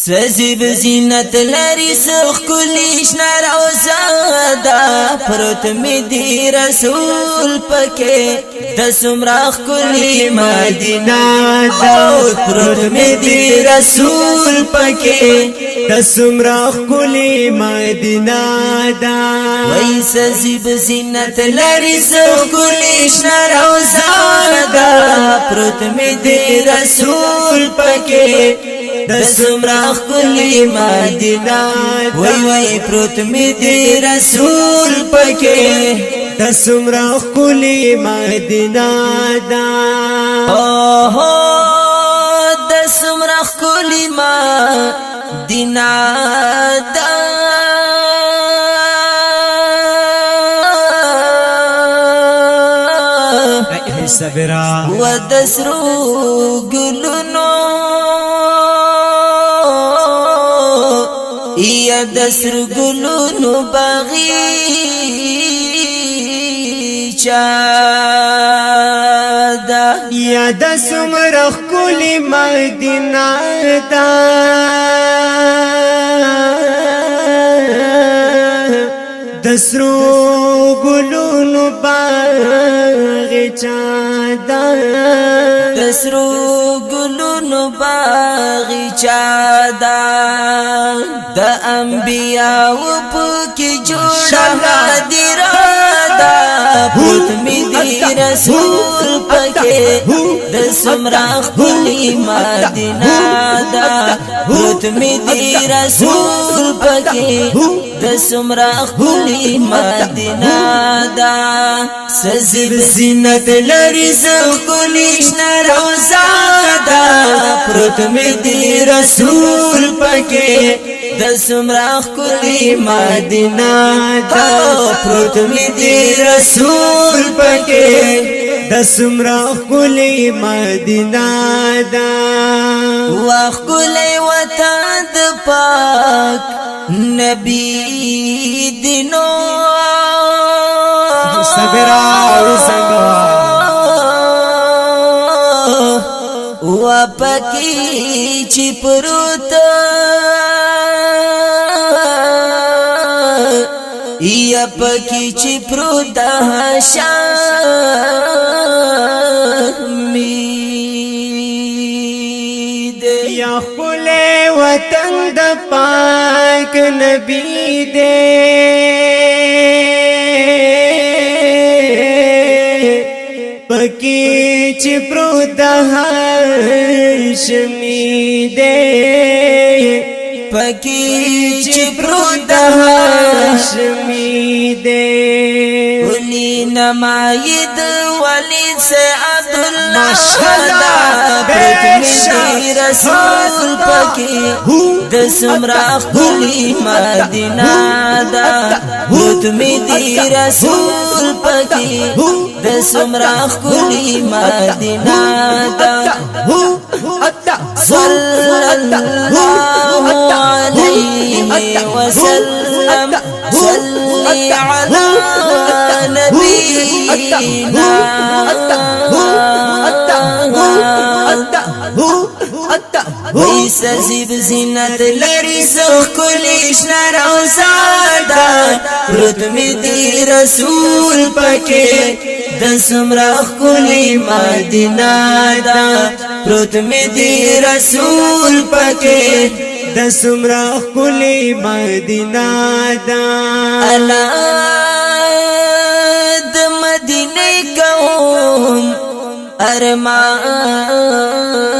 سزیب زینت لري سخ کلیش نروزادا پروت می دی رسول پکې د سمراخ کلی مدینه دا پروت می دی رسول پکې د سمراخ کلی مدینه دا وای سزیب زینت لري سخ کلیش نروزادا پروت می دی رسول پکې د سمراخ کلی مدینه وای وای پروت می دی رسول پکې د سمراخ کلی مدینه دا اوه د سمراخ کلی مدینه دا صبرا و د سرو ګلونو یا دسر گلونو باغیچا دا یا د سمرخ کلی مدینه دا د سرو ګلونو باغیچا دا د سرو ګلونو باغیچا دا د انبیاء پکې جوړه هدیره دا پروت می دی رسول پکې د سمراخ کلی مدینه دا پروت می دی رسول پکې د سمراخ کلی مدینه دا سزیب زینت لري سخ کلیش نروزا دا پروت می دی رسول پکې د سمراخ کلی مدینه دا پروت می دی رسول پکې د سمراخ کلی مدینه دا واخ کلی وطن د پاک نبی دینو صبرا وسنګ و پکې چې پروت یا پکې چې پروت شامید یا خپل وطن د پاک نبی دې پکې چې پروت هاشمی دې پکې چې پروت هاشمی دې ولی نماید ولی سے عبداللہ ماشاءاللہ پروت می دی رسول پکې د سمراخ کلی مدینه دا پروت می دی رسول پکې د سمراخ کلی مدینه دا صلی اللہ علیہ وسلم صلی علی نبینا وی سزیب زینت لري سخ کلیش نروزا دا پروت می دی رسول پکې د سمراخ کلی مدینه دا پروت می دی رسول پکې د سمراخ کلی مدینه دا الا د مدینه کوم ارمان